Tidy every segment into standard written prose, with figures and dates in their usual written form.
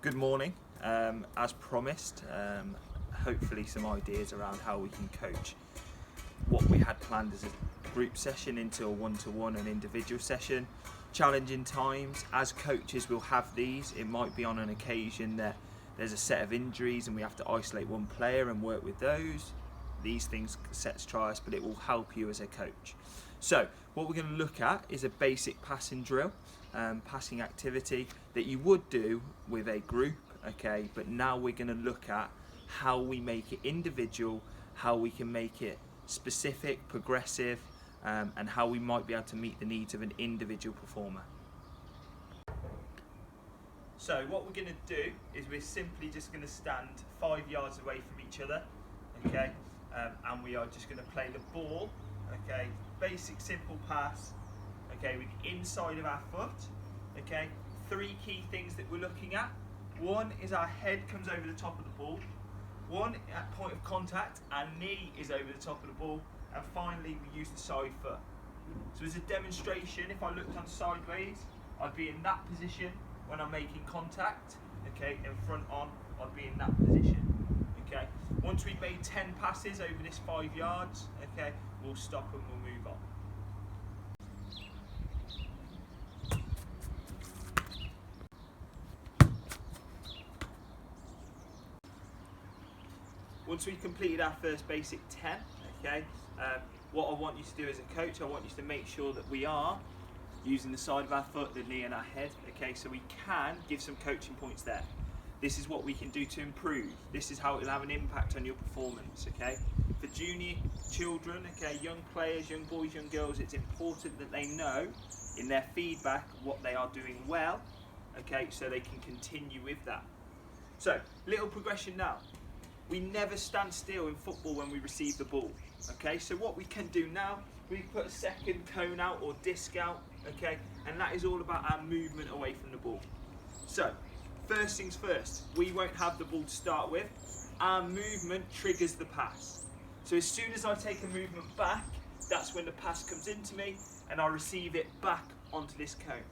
Good morning. As promised, hopefully some ideas around how we can coach what we had planned as a group session into a one-to-one and individual session. Challenging times. As coaches, we'll have these. It might be on an occasion that there's a set of injuries and we have to isolate one player and work with those. These things sets trials, but it will help you as a coach. So what we're going to look at is a basic passing drill, passing activity that you would do with a group, okay? But now we're going to look at how we make it individual, how we can make it specific, progressive, and how we might be able to meet the needs of an individual performer. So what we're going to do is we're simply just going to stand 5 yards away from each other, okay? And we are just going to play the ball, okay? Basic simple pass, okay, with the inside of our foot, okay? 3 key things that we're looking at. One is our head comes over the top of the ball. One at point of contact, our knee is over the top of the ball. And finally, we use the side foot. So as a demonstration, if I looked on sideways, I'd be in that position when I'm making contact, okay, and front on, I'd be in that position, okay. Once we've made 10 passes over this 5 yards, okay, we'll stop and we'll move on. Once we've completed our first basic 10, okay, what I want you to do as a coach, I want you to make sure that we are using the side of our foot, the knee and our head, okay, so we can give some coaching points there. This is what we can do to improve. This is how it will have an impact on your performance, okay? For junior children, okay, young players, young boys, young girls, it's important that they know in their feedback what they are doing well, okay, so they can continue with that. So, little progression now. We never stand still in football when we receive the ball, okay? So what we can do now, we put a second cone out or disc out, okay? And that is all about our movement away from the ball. So, first things first, we won't have the ball to start with. Our movement triggers the pass. So as soon as I take a movement back, that's when the pass comes into me and I receive it back onto this cone,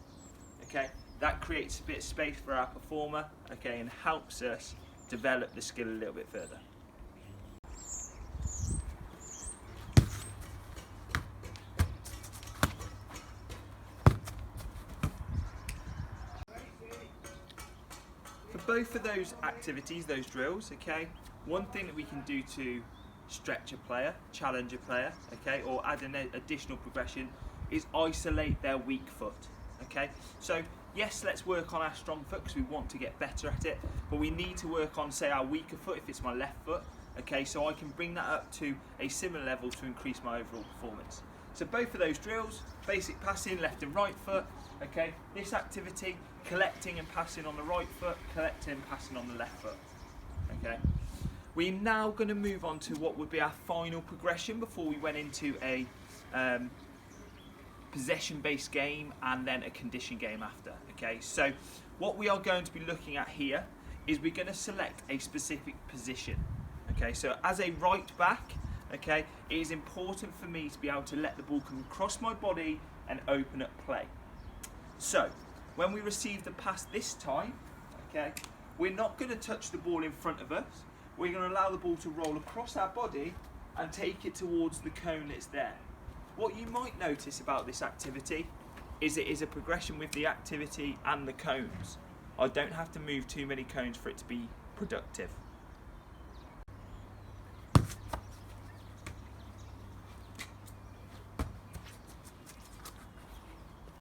okay? That creates a bit of space for our performer, okay, and helps us develop the skill a little bit further. For both of those activities, those drills, okay, one thing that we can do to stretch a player, challenge a player, okay, or add an additional progression is isolate their weak foot, okay? So yes, let's work on our strong foot because we want to get better at it, but we need to work on, say, our weaker foot if it's my left foot, okay, so I can bring that up to a similar level to increase my overall performance. So both of those drills, basic passing, left and right foot, okay, this activity, collecting and passing on the right foot, collecting and passing on the left foot, okay. We're now going to move on to what would be our final progression before we went into a possession-based game and then a condition game after, okay? So what we are going to be looking at here is we're going to select a specific position, okay? So as a right back, okay, it is important for me to be able to let the ball come across my body and open up play. So when we receive the pass this time, okay, we're not going to touch the ball in front of us. We're going to allow the ball to roll across our body and take it towards the cone that's there. What you might notice about this activity is it is a progression with the activity and the cones. I don't have to move too many cones for it to be productive.